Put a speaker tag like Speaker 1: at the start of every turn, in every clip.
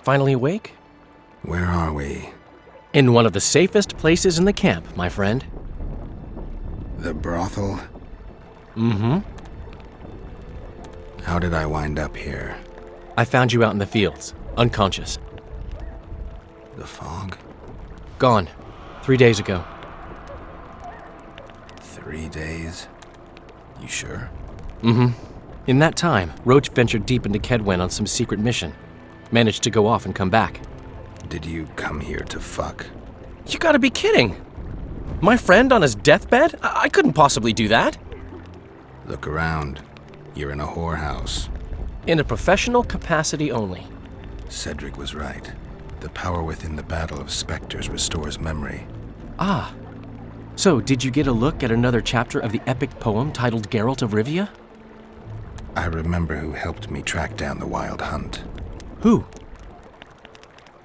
Speaker 1: Finally awake?
Speaker 2: Where are we?
Speaker 1: In one of the safest places in the camp, my friend.
Speaker 2: The brothel?
Speaker 1: Mm-hmm.
Speaker 2: How did I wind up here?
Speaker 1: I found you out in the fields, unconscious.
Speaker 2: The fog?
Speaker 1: Gone. 3 days ago.
Speaker 2: 3 days? You sure?
Speaker 1: Mm-hmm. In that time, Roche ventured deep into Kedwen on some secret mission. Managed to go off and come back.
Speaker 2: Did you come here to fuck?
Speaker 1: You gotta be kidding! My friend on his deathbed? I couldn't possibly do that.
Speaker 2: Look around. You're in a whorehouse.
Speaker 1: In a professional capacity only.
Speaker 2: Cedric was right. The power within the battle of specters restores memory.
Speaker 1: Ah. So, did you get a look at another chapter of the epic poem titled Geralt of Rivia?
Speaker 2: I remember who helped me track down the Wild Hunt.
Speaker 1: Who?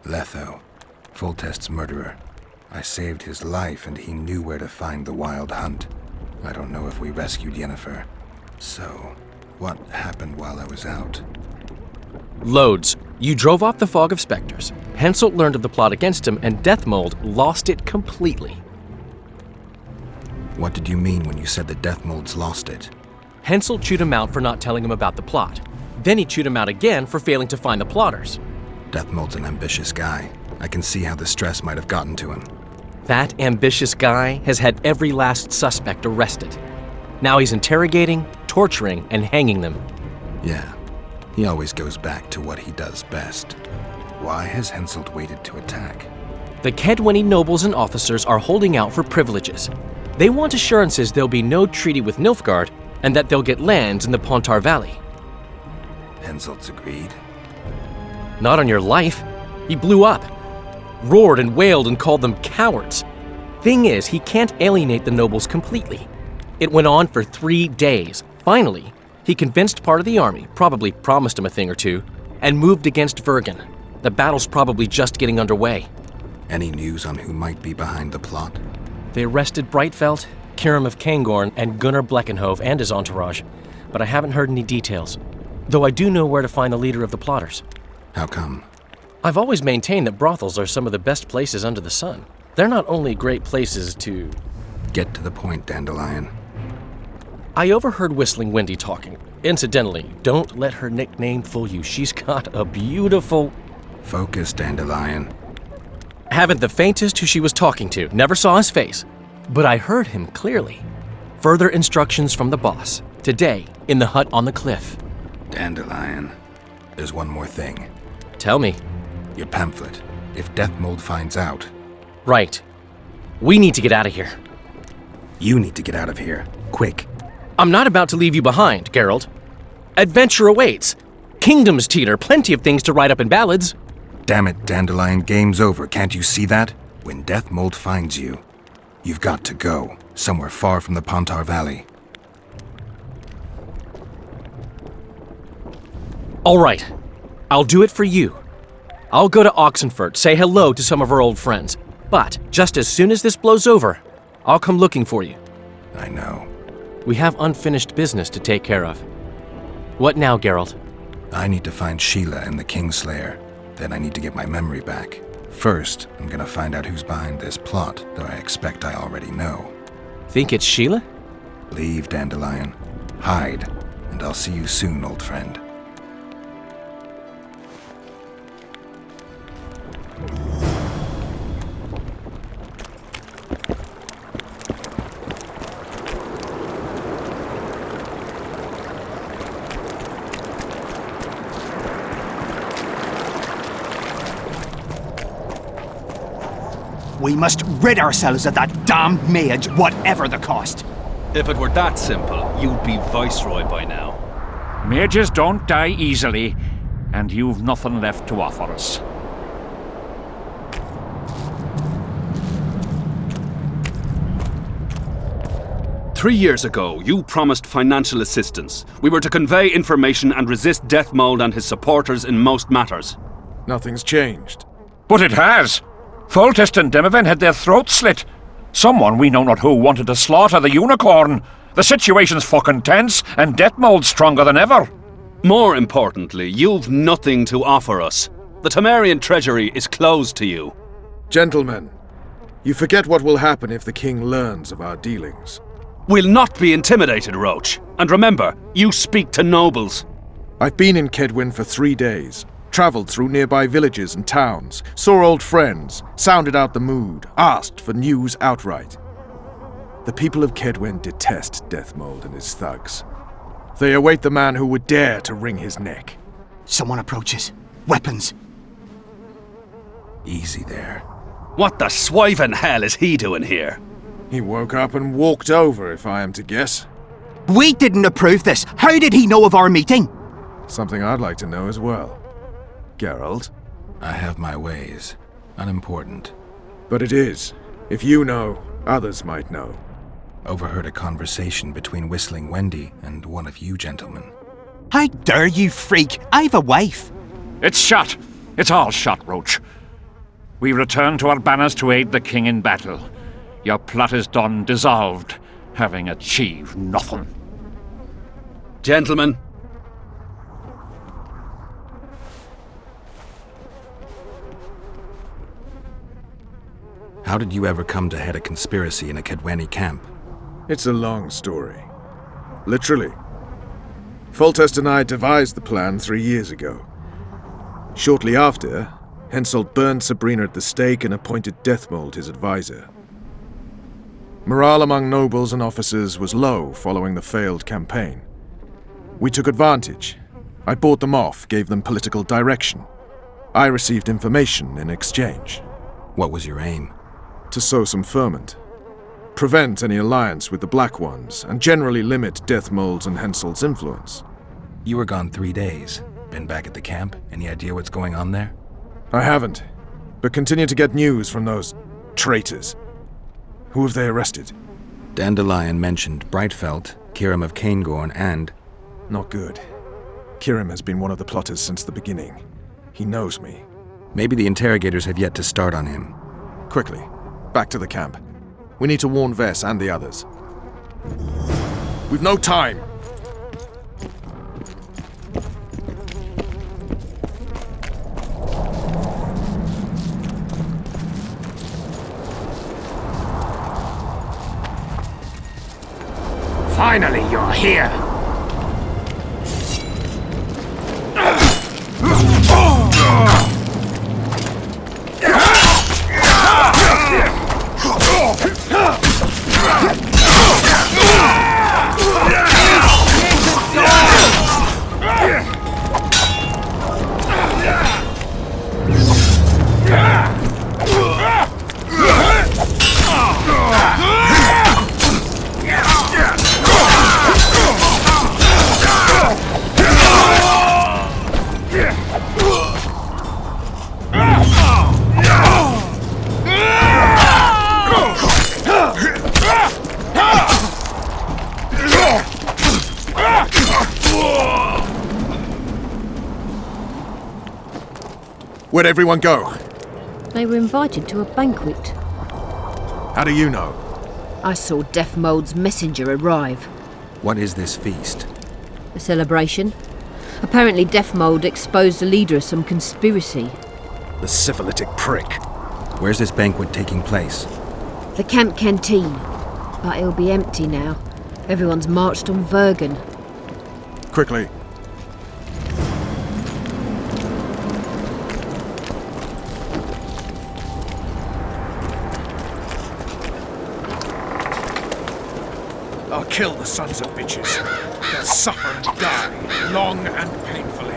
Speaker 2: Letho, Foltest's murderer. I saved his life and he knew where to find the Wild Hunt. I don't know if we rescued Yennefer. So, what happened while I was out?
Speaker 1: Loads. You drove off the fog of specters. Henselt learned of the plot against him, and Dethmold lost it completely.
Speaker 2: What did you mean when you said the Dethmolds lost it?
Speaker 1: Henselt chewed him out for not telling him about the plot. Then he chewed him out again for failing to find the plotters.
Speaker 2: Dethmold's an ambitious guy. I can see how the stress might have gotten to him.
Speaker 1: That ambitious guy has had every last suspect arrested. Now he's interrogating, torturing, and hanging them.
Speaker 2: Yeah, he always goes back to what he does best. Why has Henselt waited to attack?
Speaker 1: The Kedweni nobles and officers are holding out for privileges. They want assurances there'll be no treaty with Nilfgaard, and that they'll get lands in the Pontar Valley.
Speaker 2: Henselt's agreed?
Speaker 1: Not on your life. He blew up. Roared and wailed and called them cowards. Thing is, he can't alienate the nobles completely. It went on for 3 days. Finally, he convinced part of the army, probably promised him a thing or two, and moved against Vernon. The battle's probably just getting underway.
Speaker 2: Any news on who might be behind the plot?
Speaker 1: They arrested Brightfelt, Kirim of Cairngorm, and Gunnar Bleckenhove and his entourage, but I haven't heard any details. Though I do know where to find the leader of the plotters.
Speaker 2: How come?
Speaker 1: I've always maintained that brothels are some of the best places under the sun. They're not only great places to...
Speaker 2: Get to the point, Dandelion.
Speaker 1: I overheard Whistling Wendy talking. Incidentally, don't let her nickname fool you. She's got a beautiful...
Speaker 2: Focus, Dandelion.
Speaker 1: Haven't the faintest who she was talking to. Never saw his face. But I heard him clearly. Further instructions from the boss. Today, in the hut on the cliff.
Speaker 2: Dandelion. There's one more thing.
Speaker 1: Tell me.
Speaker 2: Your pamphlet. If Dethmold finds out...
Speaker 1: Right. We need to get out of here.
Speaker 2: You need to get out of here. Quick.
Speaker 1: I'm not about to leave you behind, Geralt. Adventure awaits. Kingdoms teeter, plenty of things to write up in ballads.
Speaker 2: Damn it, Dandelion, game's over. Can't you see that? When Dethmold finds you, you've got to go. Somewhere far from the Pontar Valley.
Speaker 1: All right. I'll do it for you. I'll go to Oxenfurt, say hello to some of our old friends. But just as soon as this blows over, I'll come looking for you.
Speaker 2: I know.
Speaker 1: We have unfinished business to take care of. What now, Geralt?
Speaker 2: I need to find Sheila and the Kingslayer. Then I need to get my memory back. First, I'm gonna find out who's behind this plot, though I expect I already know.
Speaker 1: Think it's Sheila?
Speaker 2: Leave, Dandelion. Hide, and I'll see you soon, old friend.
Speaker 3: We must rid ourselves of that damned mage, whatever the cost.
Speaker 4: If it were that simple, you'd be Viceroy by now.
Speaker 5: Mages don't die easily, and you've nothing left to offer us.
Speaker 4: Three years ago, you promised financial assistance. We were to convey information and resist Dethmold and his supporters in most matters.
Speaker 6: Nothing's changed.
Speaker 5: But it has! Foltest and Demiven had their throats slit. Someone, we know not who, wanted to slaughter the unicorn. The situation's fucking tense, and Dethmold's stronger than ever.
Speaker 4: More importantly, you've nothing to offer us. The Temerian treasury is closed to you.
Speaker 6: Gentlemen, you forget what will happen if the king learns of our dealings.
Speaker 4: We'll not be intimidated, Roche. And remember, you speak to nobles.
Speaker 6: I've been in Kedwin for 3 days, travelled through nearby villages and towns, saw old friends, sounded out the mood, asked for news outright. The people of Kedwin detest Dethmold and his thugs. They await the man who would dare to wring his neck.
Speaker 3: Someone approaches. Weapons.
Speaker 2: Easy there.
Speaker 4: What the swiven hell is he doing here?
Speaker 6: He woke up and walked over, if I am to guess.
Speaker 3: We didn't approve this. How did he know of our meeting?
Speaker 6: Something I'd like to know as well. Geralt?
Speaker 2: I have my ways. Unimportant.
Speaker 6: But it is. If you know, others might know.
Speaker 2: Overheard a conversation between Whistling Wendy and one of you gentlemen.
Speaker 3: How dare you, freak? I've a wife.
Speaker 5: It's shut. It's all shut, Roche. We return to our banners to aid the king in battle. Your plot is done, dissolved, having achieved nothing.
Speaker 4: Gentlemen.
Speaker 2: How did you ever come to head a conspiracy in a Kedweni camp?
Speaker 6: It's a long story. Literally. Foltest and I devised the plan 3 years ago. Shortly after, Henselt burned Sabrina at the stake and appointed Dethmold his advisor. Morale among nobles and officers was low following the failed campaign. We took advantage. I bought them off, gave them political direction. I received information in exchange.
Speaker 2: What was your aim?
Speaker 6: To sow some ferment. Prevent any alliance with the Black Ones, and generally limit Dethmold's and Henselt's influence.
Speaker 2: You were gone 3 days. Been back at the camp? Any idea what's going on there?
Speaker 6: I haven't, but continue to get news from those traitors. Who have they arrested?
Speaker 2: Dandelion mentioned Brightfelt, Kirim of Caingorn, and...
Speaker 6: Not good. Kirim has been one of the plotters since the beginning. He knows me.
Speaker 2: Maybe the interrogators have yet to start on him.
Speaker 6: Quickly, back to the camp. We need to warn Vess and the others. We've no time!
Speaker 5: Finally, you're here!
Speaker 6: Where'd everyone go?
Speaker 7: They were invited to a banquet.
Speaker 6: How do you know?
Speaker 7: I saw Dethmold's messenger arrive.
Speaker 2: What is this feast?
Speaker 7: A celebration. Apparently Dethmold exposed the leader of some conspiracy.
Speaker 6: The syphilitic prick.
Speaker 2: Where's this banquet taking place?
Speaker 7: The camp canteen. But it'll be empty now. Everyone's marched on Vernon.
Speaker 6: Quickly. I'll kill the sons of bitches. They'll suffer and die, long and painfully.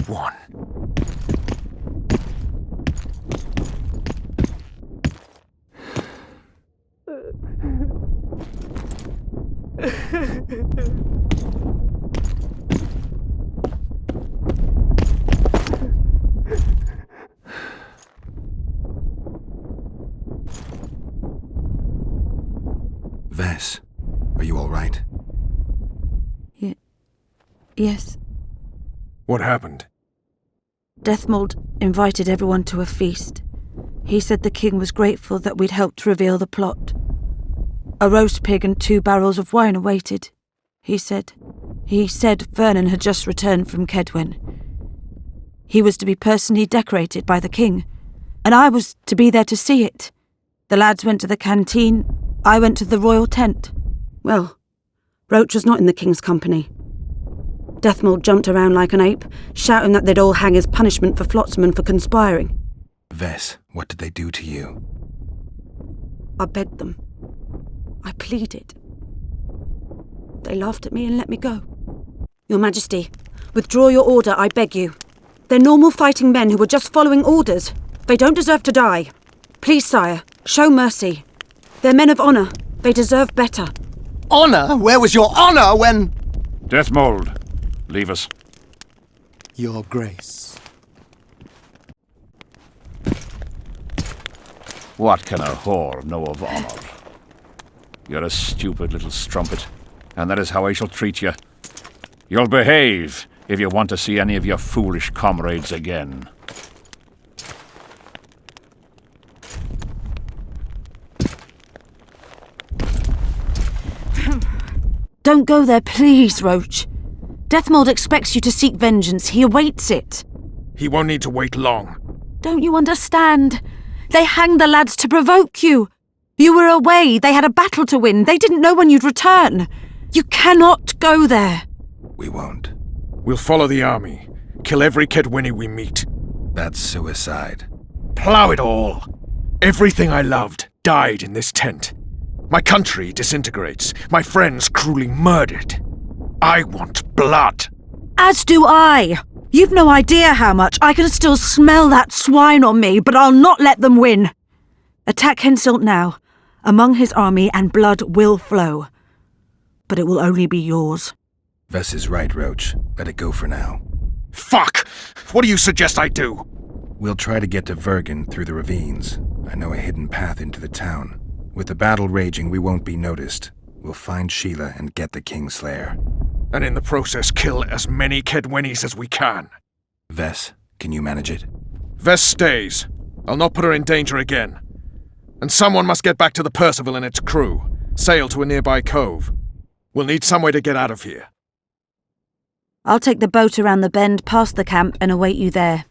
Speaker 6: one.
Speaker 2: Vess, are you all right?
Speaker 8: Yes.
Speaker 6: What happened?
Speaker 8: Dethmold invited everyone to a feast. He said the king was grateful that we'd helped reveal the plot. A roast pig and 2 barrels of wine awaited, he said. He said Vernon had just returned from Kedwen. He was to be personally decorated by the king, and I was to be there to see it. The lads went to the canteen, I went to the royal tent. Well, Roche was not in the king's company. Dethmold jumped around like an ape, shouting that they'd all hang as punishment for Flotsam for conspiring.
Speaker 2: Vess, what did they do to you?
Speaker 8: I begged them. I pleaded. They laughed at me and let me go. Your Majesty, withdraw your order, I beg you. They're normal fighting men who were just following orders. They don't deserve to die. Please, sire, show mercy. They're men of honour. They deserve better.
Speaker 3: Honour? Where was your honour when...
Speaker 5: Dethmold, leave us.
Speaker 3: Your Grace.
Speaker 5: What can a whore know of honour? You're a stupid little strumpet, and that is how I shall treat you. You'll behave if you want to see any of your foolish comrades again.
Speaker 8: Don't go there, please, Roche. Dethmold expects you to seek vengeance. He awaits it.
Speaker 6: He won't need to wait long.
Speaker 8: Don't you understand? They hanged the lads to provoke you. You were away. They had a battle to win. They didn't know when you'd return. You cannot go there.
Speaker 2: We won't.
Speaker 6: We'll follow the army. Kill every Kedweni we meet.
Speaker 2: That's suicide.
Speaker 6: Plough it all. Everything I loved died in this tent. My country disintegrates. My friends cruelly murdered. I want blood.
Speaker 8: As do I. You've no idea how much. I can still smell that swine on me, but I'll not let them win. Attack Henselt now, among his army, and blood will flow. But it will only be yours.
Speaker 2: Vess is right, Roche. Let it go for now.
Speaker 6: Fuck! What do you suggest I do?
Speaker 2: We'll try to get to Vernon through the ravines. I know a hidden path into the town. With the battle raging, we won't be noticed. We'll find Sheila and get the Kingslayer.
Speaker 6: And in the process kill as many Kedwenis as we can.
Speaker 2: Vess, can you manage it?
Speaker 6: Vess stays. I'll not put her in danger again. And someone must get back to the Percival and its crew. Sail to a nearby cove. We'll need some way to get out of here.
Speaker 8: I'll take the boat around the bend past the camp and await you there.